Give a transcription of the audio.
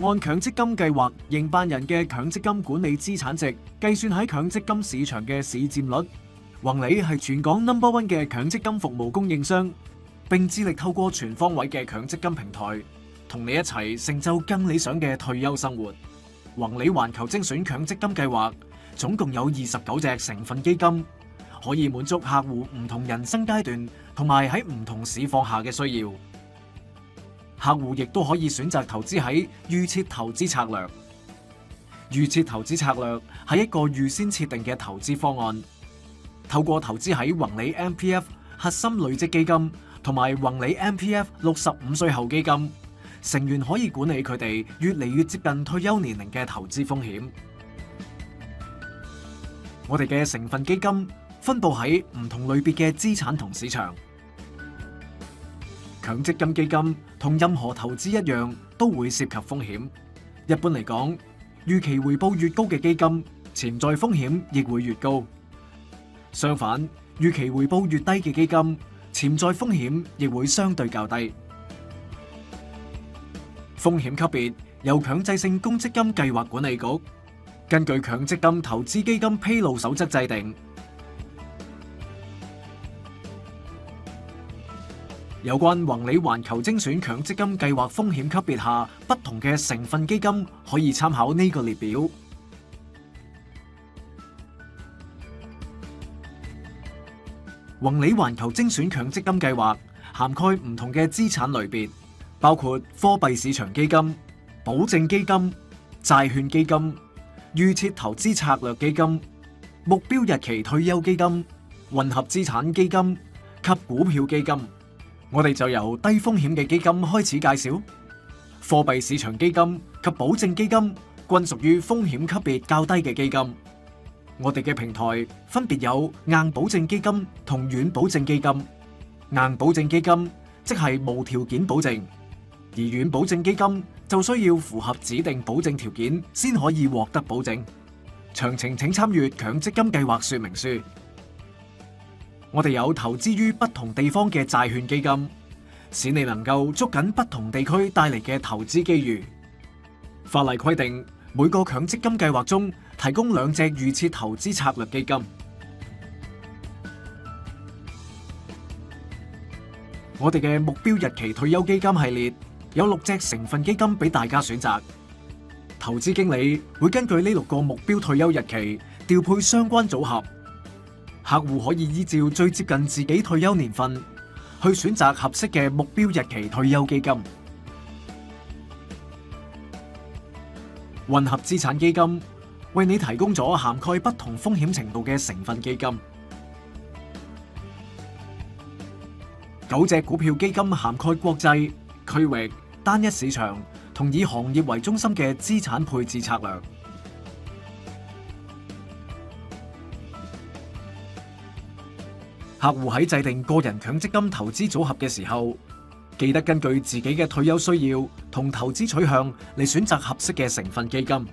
按強積金計劃營辦人嘅強積金管理資產值計算喺強積金市場嘅市佔率。宏利係全港 No.1 嘅強積金服務供應商，並致力透過全方位嘅強積金平台，同你一齊成就更理想嘅退休生活。宏利環球精選強積金計劃總共有29隻成分基金，可以滿足客戶唔同人生階段同埋喺唔同市況下嘅需要。客戶亦都可以選擇投資喺預設投資策略。預設投資策略係一個預先設定嘅投資方案，透過投資喺宏利 MPF 核心累積基金同埋宏利 MPF 65歲後基金，成員可以管理佢哋越嚟越接近退休年齡嘅投資風險。我哋嘅成分基金分佈喺唔同類別嘅資產同市場。強積金基金同任何投資一樣，都會涉及風險。一般嚟講，預期回報越高嘅基金，潛在風險亦會越高。相反，預期回報越低嘅基金，潛在風險亦會相對較低。風險級別由強制性公積金計劃管理局根據強積金投資基金披露守則制定。有關宏利環球精選強積金計劃風險級別下不同嘅成分基金，可以參考呢個列表。宏利環球精選強積金計劃涵蓋唔同嘅資產類別，包括貨幣市場基金、保證基金、債券基金、預設投資策略基金、目標日期退休基金、混合資產基金及股票基金。我哋就由低風險嘅基金開始介紹。貨幣市場基金及保證基金均屬於風險級別較低嘅基金。我哋嘅平台分別有硬保證基金同軟保證基金。硬保證基金即係無條件保證，而軟保證基金就需要符合指定保證條件先可以獲得保證。詳情請參閱強積金計劃說明書。我哋有投資於不同地方嘅債券基金，使你能夠捉緊不同地區帶嚟嘅投資機遇。法例規定，每個強積金計劃中提供2隻預設投資策略基金。我哋嘅目標日期退休基金系列有6隻成分基金俾大家選擇。投資經理會根據呢6個目標退休日期調配相關組合。客戶可以依照最接近自己退休年份去選擇合適嘅目標日期退休基金。混合資產基金為你提供咗涵蓋不同風險程度嘅成分基金。9隻股票基金涵蓋國際、區域、單一市場同以行業為中心嘅資產配置策略。客戶喺制定個人強積金投資組合嘅時候，記得根據自己嘅退休需要同投資取向嚟選擇合適嘅成分基金。